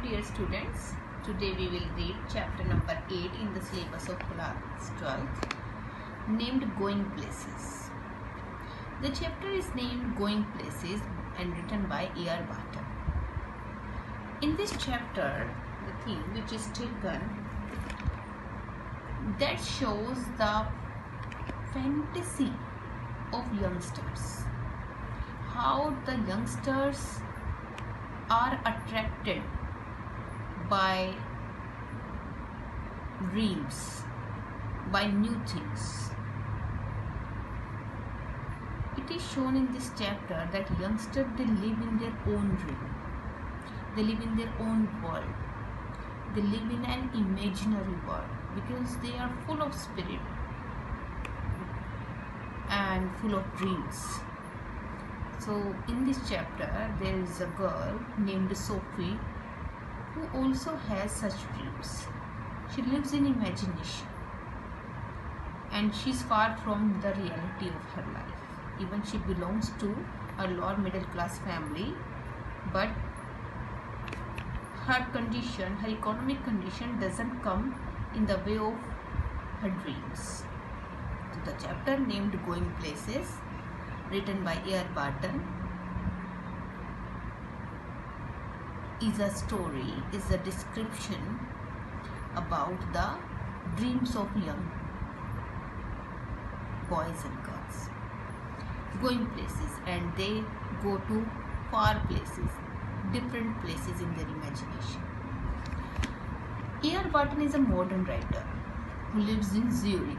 dear students, today we will read chapter number 8 in the syllabus of class 12, named Going Places. The chapter is named Going Places and written by A.R. Barton. In this chapter, the theme which is taken that shows the fantasy of youngsters, how the youngsters are attracted by dreams, by new things. It is shown in this chapter that youngsters, they live in their own dream, they live in their own world, they live in an imaginary world because they are full of spirit and full of dreams. So in this chapter there is a girl named Sophie who also has such dreams. She lives in imagination and she's far from the reality of her life. Even she belongs to a lower middle class family, but her condition, her economic condition doesn't come in the way of her dreams. So the chapter named Going Places, written by A.R. Barton, is a story, is a description about the dreams of young boys and girls going places, and they go to far places, different places in their imagination. A.R. Barton is a modern writer who lives in Zurich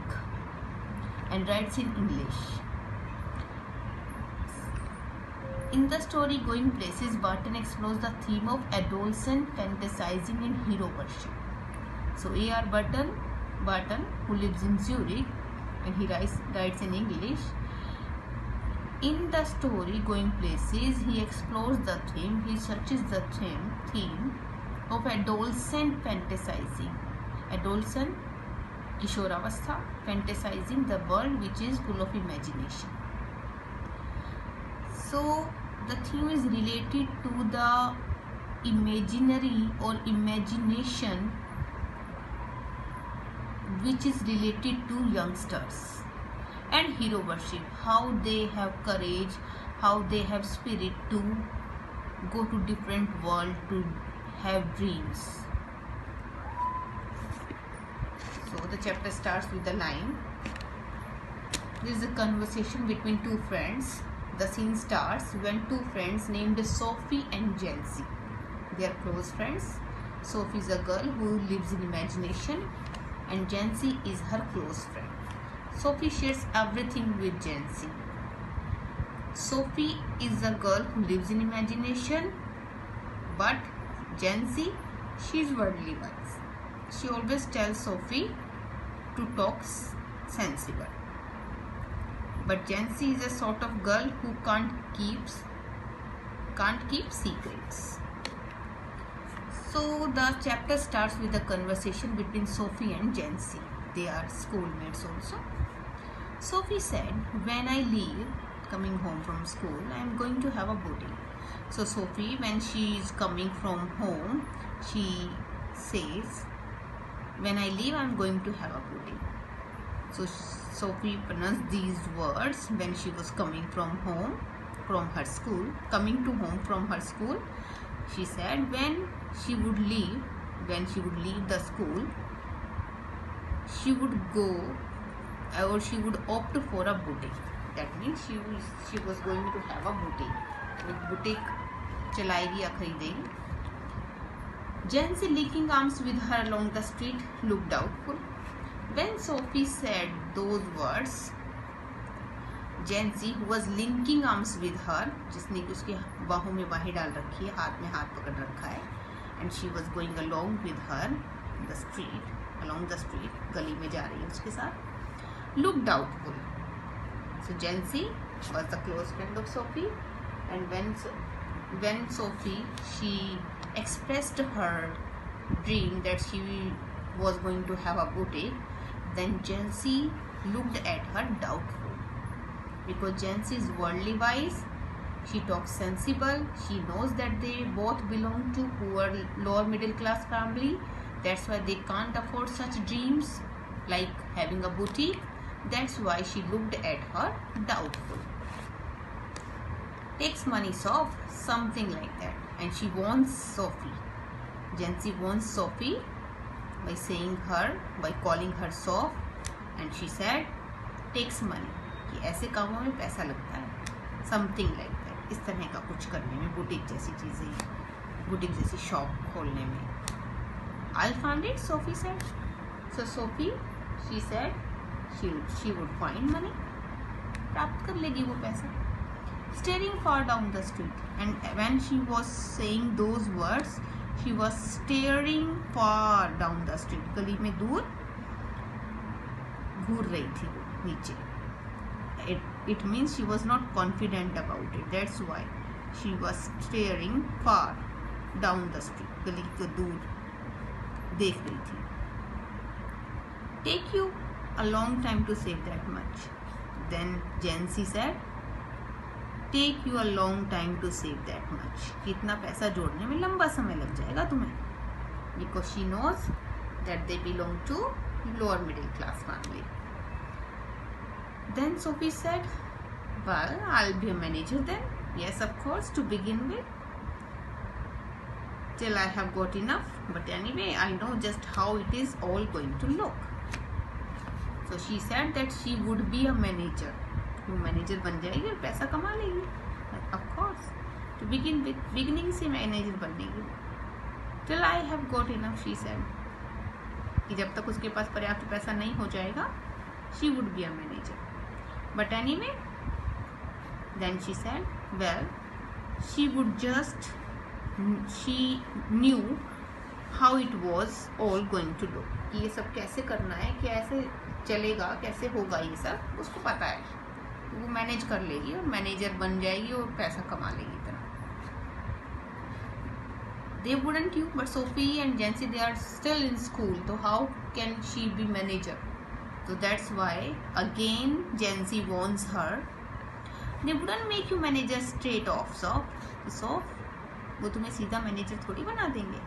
and writes in English. In the story Going Places, Barton explores the theme of adolescent fantasizing and hero worship. So A.R. Barton, who lives in Zurich and he writes in English, in the story Going Places, he explores the theme, he searches the theme of adolescent fantasizing. Adolescent, Kishoravastha, fantasizing the world which is full of imagination. So the theme is related to the imaginary or imagination which is related to youngsters, and hero worship, how they have courage, how they have spirit to go to different world to have dreams. So the chapter starts with the line, there is a conversation between two friends. The scene starts when two friends named Sophie and Jancy. They are close friends. Sophie is a girl who lives in imagination and Jancy is her close friend. Sophie shares everything with Jancy. Sophie is a girl who lives in imagination, but Jancy, she is worldly wise. She always tells Sophie to talk sensible. But Jancy is a sort of girl who can't keep secrets. So the chapter starts with a conversation between Sophie and Jancy. They are schoolmates also. Sophie said, when I leave, coming home from school, I am going to have a boutique. So Sophie, when she is coming from home, she says, when I leave, I am going to have a boutique. So Sophie pronounced these words when she was coming from home from her school, coming to home from her school. She said when she would leave the school, she would go or she would opt for a boutique. That means she was going to have a boutique. एक boutique चलाएगी या खरीदेगी. Jancy, linking arms with her along the street, looked doubtful. When Sophie said those words, Jancy, who was linking arms with her, जिसने कि उसके बाहों में बाहें डाल रखी है, हाथ में हाथ पकड़ रखा है, and she was going along with her along the street, गली में जा रही है उसके साथ, looked doubtful. So Jancy was the close friend of Sophie, and when Sophie, she expressed her dream that she was going to have a boutique, then Jancy looked at her doubtful, because Jancy is worldly wise She talks sensible. She knows that they both belong to poor lower middle class family. That's why they can't afford such dreams like having a boutique. That's why she looked at her doubtful. Takes money soft, something like that. And she wants Sophie. Jancy wants Sophie by calling her soft. And she said, takes money. कि ऐसे कामों में पैसा लगता है. Something like that. इस तरह का कुछ करने में, बुटीक जैसी चीज़ें, बुटीक जैसी शॉप खोलने में. I'll find it, Sophie said. So Sophie, she said, she would find money. प्राप्त कर लेगी वो पैसा. Staring far down the street, and when she was saying those words, she was staring far down the street. गली में दूर घूर रही थी नीचे. It means she was not confident about it. That's why she was staring far down the street. गली को दूर देख रही थी. Take you a long time to save that much. Then Jancy said, take you a long time to save that much. कितना पैसा जोड़ने में लंबा समय लग जाएगा तुम्हें. Because she knows that they belong to lower middle class family. Then Sophie said, well, I'll be a manager then. Yes, of course, to begin with. Till I have got enough. But anyway, I know just how it is all going to look. So she said that she would be a manager. वो manager बन जाएगी और पैसा कमा लेगी. Of course, to begin with, beginning से manager बनेगी. Till I have got enough, she said. कि जब तक उसके पास पर्याप्त पैसा नहीं हो जाएगा, she would be a manager. But anyway, then she said, well, she knew how it was all going to look. कि ये सब कैसे करना है, कैसे चलेगा, कैसे होगा, ये सब उसको पता है. वो मैनेज कर लेगी और मैनेजर बन जाएगी और पैसा कमा लेगी इतना. They wouldn't you, but Sophie and Jancy, they are still in school. So how can she be manager? So that's why again Jancy warns her. They wouldn't make you manager straight off, so वो तुम्हें सीधा manager थोड़ी बना देंगे.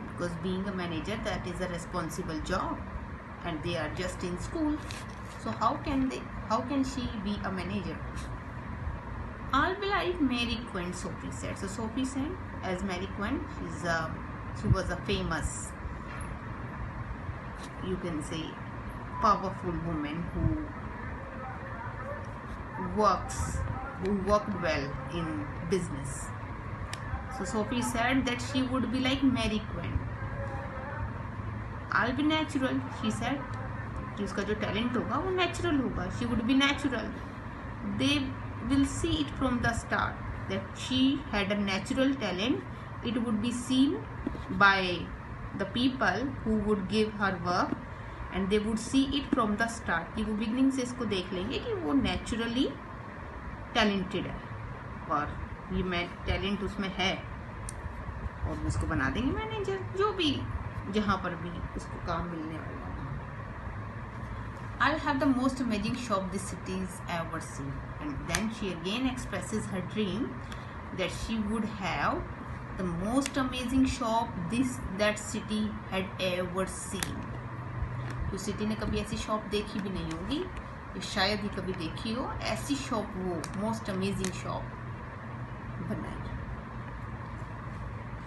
Because being a manager, that is a responsible job, and they are just in school. So how can she be a manager? I'll be like Mary Quinn, Sophie said. So Sophie said, as Mary Quinn, she was a famous, you can say, powerful woman who worked well in business. So Sophie said that she would be like Mary Quinn. I'll be natural, she said. कि उसका जो talent होगा वो natural होगा. She would be natural. They will see it from the start that she had a natural talent. It would be seen by the people who would give her work, and they would see it from the start. कि वो beginning से इसको देख लेंगे कि वो naturally talented है और ये टैलेंट उसमें है और उसको बना देंगे मैनेजर, जो भी जहाँ पर भी उसको काम मिलने वाला. I'll have the most amazing shop this city's ever seen. And then she again expresses her dream that she would have the most amazing shop that city had ever seen. तो सिटी ने कभी ऐसी shop देखी भी नहीं होगी, या शायद ही कभी देखी हो. ऐसी शॉप वो मोस्ट अमेजिंग शॉप बनाई.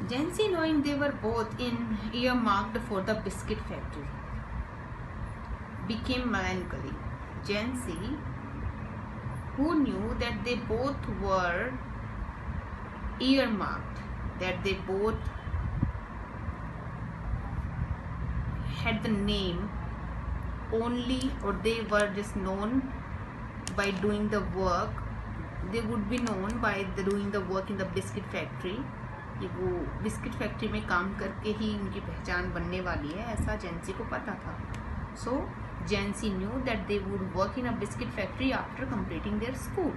Jancy, knowing they were both earmarked for the biscuit factory, became melancholy. Jancy, who knew that they both were earmarked, that they both had the name only, or they were just known by doing the work, they would be known by doing the work in the biscuit factory. कि वो biscuit factory में काम करके ही उनकी पहचान बनने वाली है, ऐसा जेंसी को पता था. So Jency knew that they would work in a biscuit factory after completing their school.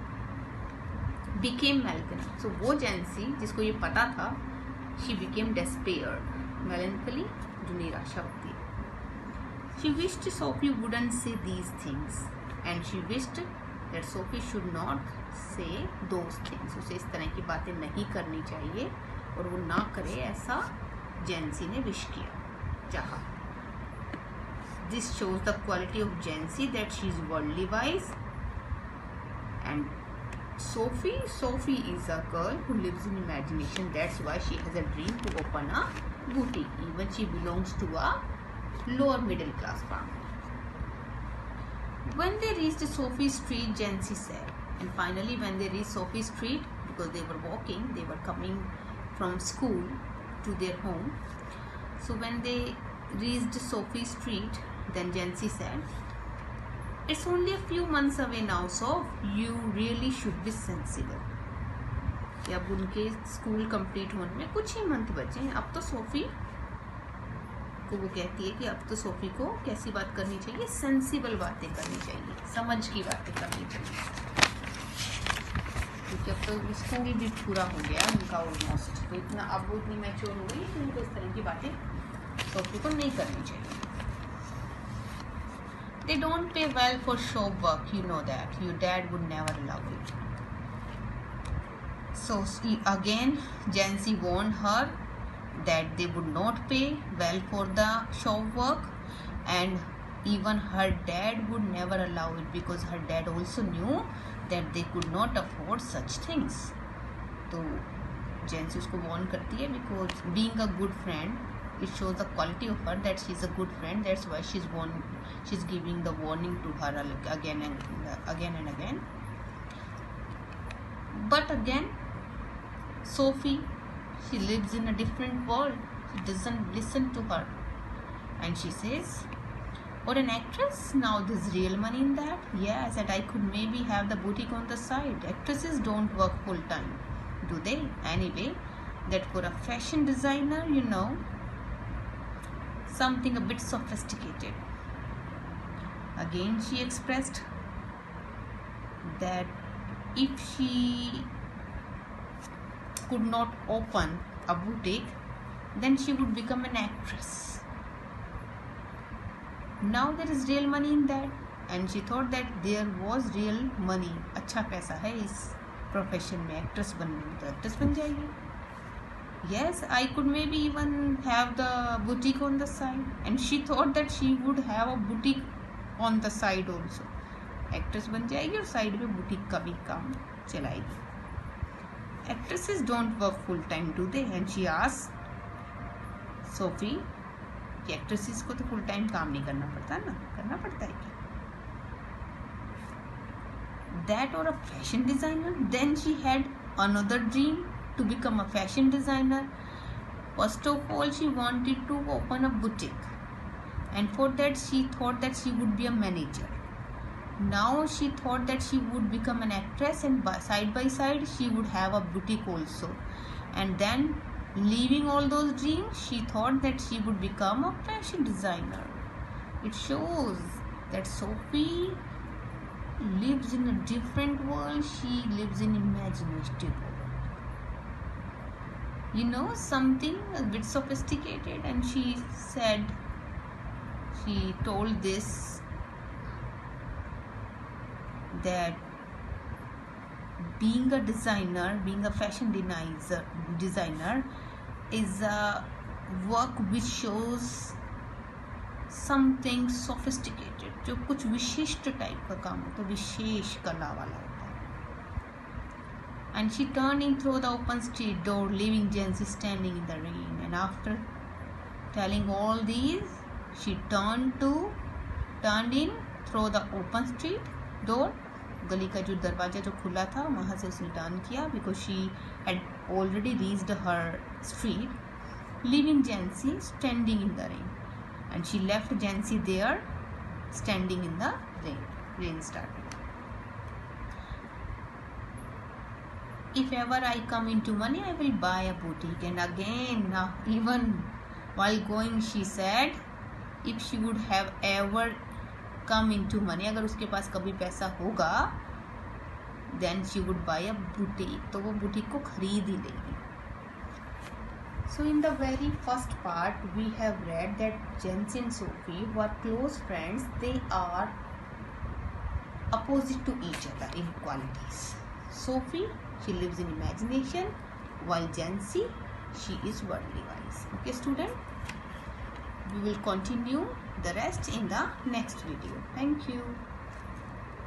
Became मेलकनी. सो वो जेंसी जिसको ये पता था, शी बिकेम डेस्पेयर्ड. मेलनकली जो निराशा होती है. She wished Sophie wouldn't say these things, and she wished that Sophie should not से दोज थिंग्स, उसे इस तरह की बातें नहीं करनी चाहिए और वो ना करे, ऐसा जेंसी ने विश किया, चाहा। This shows the quality of जेंसी that she is worldly wise. And Sophie is a girl who lives in imagination. That's why she has a dream to open a boutique. Even she belongs to a lower middle class family. When they reached Sophie Street, Jancy said, and finally when they reached Sophie Street, because they were walking, they were coming from school to their home. So when they reached Sophie Street, then Jancy said, it's only a few months away now, so you really should be sensible. कि अब उनके school complete होने में कुछ ही month बचे हैं। अब तो सोफी को वो कहती है कि अब तो सोफी को कैसी बात करनी चाहिए, सेंसिबल बातें करनी चाहिए, समझ की बातें करनी चाहिए, क्योंकि अब तो स्कूल भी पूरा हो गया उनका ऑलमोस्ट, तो इतना अब वो इतनी मैच्योर हो गई कि उनको इस तरह की बातें सोफी को नहीं करनी चाहिए। They don't pay well for show work, you know that. Your dad would never allow it. So again, Jancy warned her that they would not pay well for the show work, and even her dad would never allow it, because her dad also knew that they could not afford such things. तो Jancy उसको warn करती है, because being a good friend, it shows the quality of her that she's a good friend. That's why she's giving the warning to her again and again. But again, Sophie, she lives in a different world. She doesn't listen to her, and she says, or an actress, now there's real money in that. Yes, and I could maybe have the boutique on the side. Actresses don't work full time, do they? Anyway, that for a fashion designer, you know, something a bit sophisticated. Again, she expressed that if she could not open a boutique, then she would become an actress. Now there is real money in that, and she thought that there was real money. अच्छा पैसा है इस profession में, actress बनने में, तो actress बन जाएगी. Yes, I could maybe even have the boutique on the side, and she thought that she would have a boutique on the side also. Actress बन जाएगी और साइड में बुटीक का भी काम चलाएगी. Actresses don't work full time, do they? And she asked Sophie कि actresses को तो फुल टाइम काम नहीं करना पड़ता ना, करना पड़ता है क्या? That or a fashion designer? Then she had another dream, to become a fashion designer. First of all, she wanted to open a boutique, and for that she thought that she would be a manager. Now she thought that she would become an actress, and side by side she would have a boutique also. And then, leaving all those dreams, she thought that she would become a fashion designer. It shows that Sophie lives in a different world. She lives in imaginative world. You know, something a bit sophisticated. And she said, she told this, that being a designer, being a fashion designer is a work which shows something sophisticated, जो कुछ विशिष्ट type का काम होता है, विशेष कला वाला होता है. And she turned in through the open street door, leaving Jancy standing in the rain. And after telling all these, she turned in through the open street door. गली का जो दरवाजा जो खुला था वहाँ से उसने टर्न किया, because she had already reached her street, leaving Jancy standing in the rain. And she left Jancy there standing in the rain. Rain started. If ever I come into money, I will buy a boutique. And again, now, even while going, she said, if she would have ever come into money, अगर उसके पास कभी पैसा होगा, then she would buy a boutique. तो वो boutique को खरीद ही लेगी. So in the very first part, we have read that Jancy and Sophie were close friends. They are opposite to each other in qualities. Sophie, she lives in imagination, while Jancy, she is worldly wise. Okay student, we will continue the rest in the next video. Thank you.